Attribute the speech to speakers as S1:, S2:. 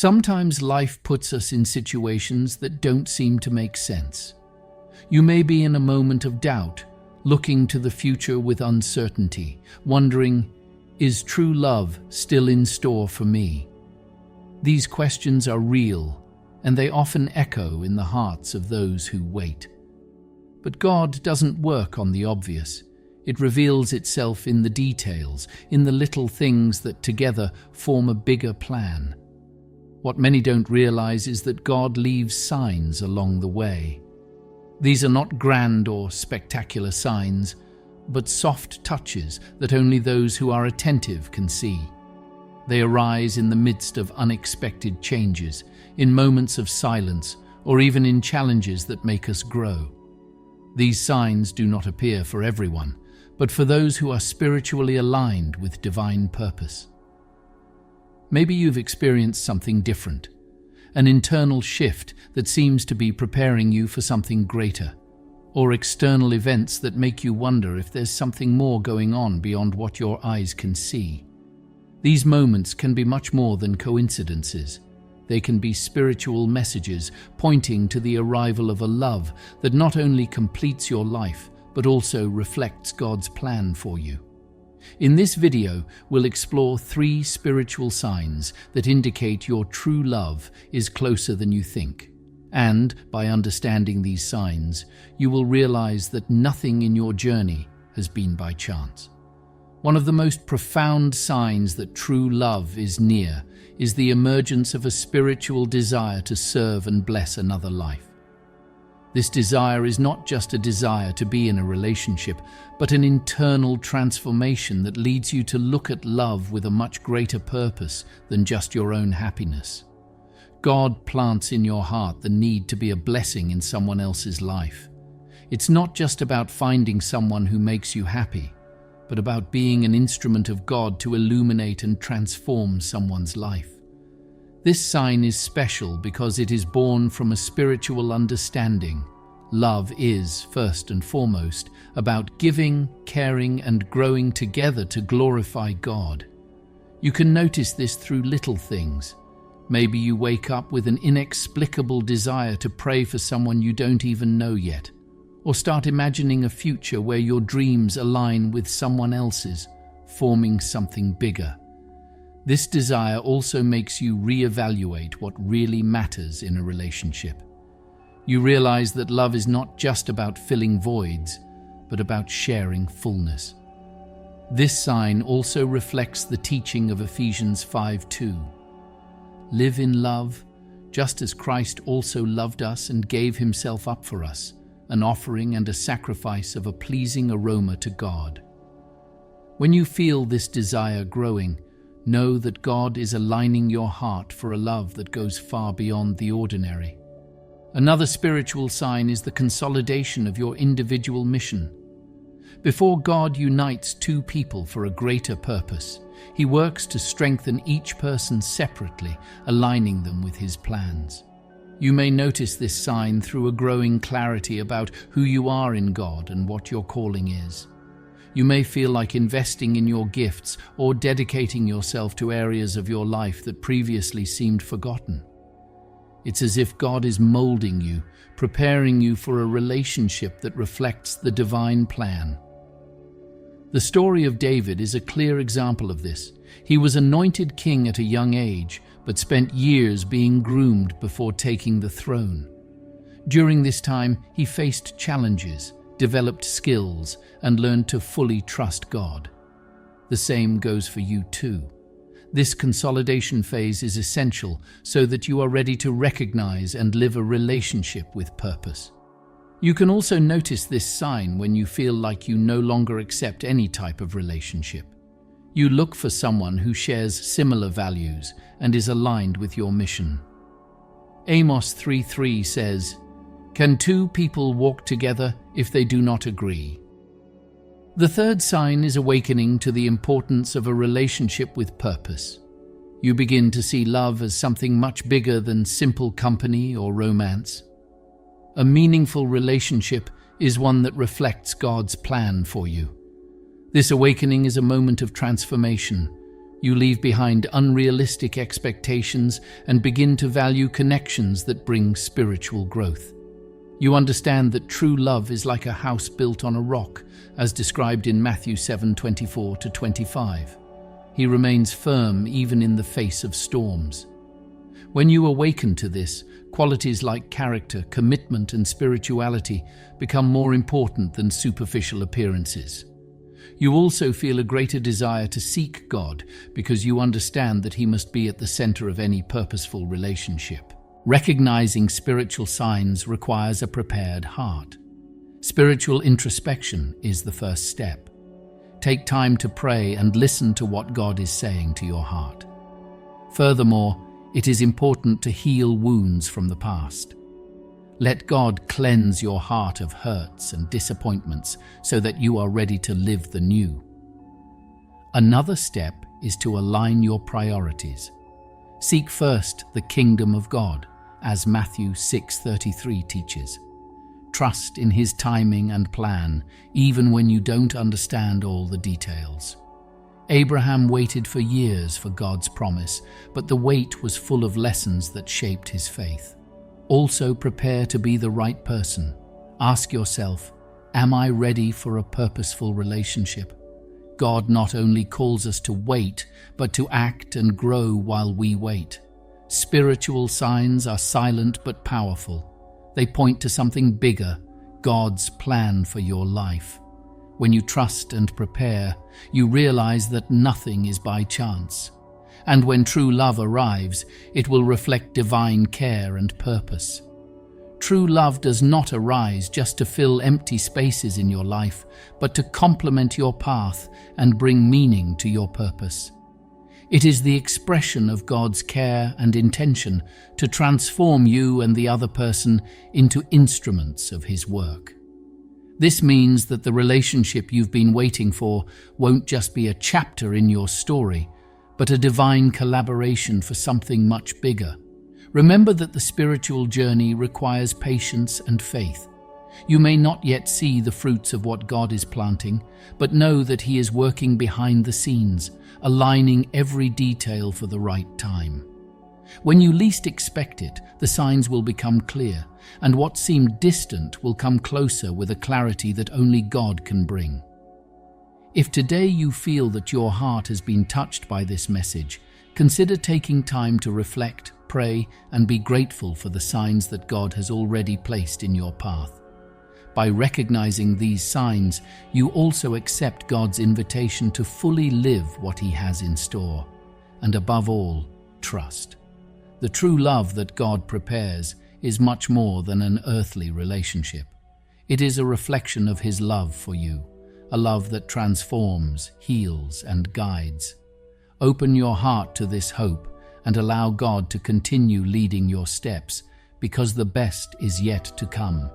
S1: Sometimes life puts us in situations that don't seem to make sense. You may be in a moment of doubt, looking to the future with uncertainty, wondering, is true love still in store for me? These questions are real, and they often echo in the hearts of those who wait. But God doesn't work on the obvious. It reveals itself in the details, in the little things that together form a bigger plan. What many don't realize is that God leaves signs along the way. These are not grand or spectacular signs, but soft touches that only those who are attentive can see. They arise in the midst of unexpected changes, in moments of silence, or even in challenges that make us grow. These signs do not appear for everyone, but for those who are spiritually aligned with divine purpose. Maybe you've experienced something different, an internal shift that seems to be preparing you for something greater, or external events that make you wonder if there's something more going on beyond what your eyes can see. These moments can be much more than coincidences. They can be spiritual messages pointing to the arrival of a love that not only completes your life, but also reflects God's plan for you. In this video, we'll explore 3 spiritual signs that indicate your true love is closer than you think. And by understanding these signs, you will realize that nothing in your journey has been by chance. One of the most profound signs that true love is near is the emergence of a spiritual desire to serve and bless another life. This desire is not just a desire to be in a relationship, but an internal transformation that leads you to look at love with a much greater purpose than just your own happiness. God plants in your heart the need to be a blessing in someone else's life. It's not just about finding someone who makes you happy, but about being an instrument of God to illuminate and transform someone's life. This sign is special because it is born from a spiritual understanding. Love is, first and foremost, about giving, caring, and growing together to glorify God. You can notice this through little things. Maybe you wake up with an inexplicable desire to pray for someone you don't even know yet, or start imagining a future where your dreams align with someone else's, forming something bigger. This desire also makes you reevaluate what really matters in a relationship. You realize that love is not just about filling voids, but about sharing fullness. This sign also reflects the teaching of Ephesians 5:2. Live in love, just as Christ also loved us and gave himself up for us, an offering and a sacrifice of a pleasing aroma to God. When you feel this desire growing, know that God is aligning your heart for a love that goes far beyond the ordinary. Another spiritual sign is the consolidation of your individual mission. Before God unites 2 people for a greater purpose, he works to strengthen each person separately, aligning them with his plans. You may notice this sign through a growing clarity about who you are in God and what your calling is. You may feel like investing in your gifts or dedicating yourself to areas of your life that previously seemed forgotten. It's as if God is molding you, preparing you for a relationship that reflects the divine plan. The story of David is a clear example of this. He was anointed king at a young age, but spent years being groomed before taking the throne. During this time, he faced challenges, developed skills, and learned to fully trust God. The same goes for you too. This consolidation phase is essential so that you are ready to recognize and live a relationship with purpose. You can also notice this sign when you feel like you no longer accept any type of relationship. You look for someone who shares similar values and is aligned with your mission. Amos 3:3 says, "Can 2 people walk together if they do not agree?" The third sign is awakening to the importance of a relationship with purpose. You begin to see love as something much bigger than simple company or romance. A meaningful relationship is one that reflects God's plan for you. This awakening is a moment of transformation. You leave behind unrealistic expectations and begin to value connections that bring spiritual growth. You understand that true love is like a house built on a rock, as described in Matthew 7:24-25. He remains firm even in the face of storms. When you awaken to this, qualities like character, commitment, and spirituality become more important than superficial appearances. You also feel a greater desire to seek God because you understand that He must be at the center of any purposeful relationship. Recognizing spiritual signs requires a prepared heart. Spiritual introspection is the first step. Take time to pray and listen to what God is saying to your heart. Furthermore, it is important to heal wounds from the past. Let God cleanse your heart of hurts and disappointments so that you are ready to live the new. Another step is to align your priorities. Seek first the kingdom of God, as Matthew 6:33 teaches. Trust in His timing and plan, even when you don't understand all the details. Abraham waited for years for God's promise, but the wait was full of lessons that shaped his faith. Also, prepare to be the right person. Ask yourself, am I ready for a purposeful relationship? God not only calls us to wait, but to act and grow while we wait. Spiritual signs are silent but powerful. They point to something bigger, God's plan for your life. When you trust and prepare, you realize that nothing is by chance. And when true love arrives, it will reflect divine care and purpose. True love does not arise just to fill empty spaces in your life, but to complement your path and bring meaning to your purpose. It is the expression of God's care and intention to transform you and the other person into instruments of His work. This means that the relationship you've been waiting for won't just be a chapter in your story, but a divine collaboration for something much bigger. Remember that the spiritual journey requires patience and faith. You may not yet see the fruits of what God is planting, but know that He is working behind the scenes, aligning every detail for the right time. When you least expect it, the signs will become clear, and what seemed distant will come closer with a clarity that only God can bring. If today you feel that your heart has been touched by this message, consider taking time to reflect, pray, and be grateful for the signs that God has already placed in your path. By recognizing these signs, you also accept God's invitation to fully live what He has in store. And above all, trust. The true love that God prepares is much more than an earthly relationship. It is a reflection of His love for you, a love that transforms, heals, and guides. Open your heart to this hope and allow God to continue leading your steps, because the best is yet to come.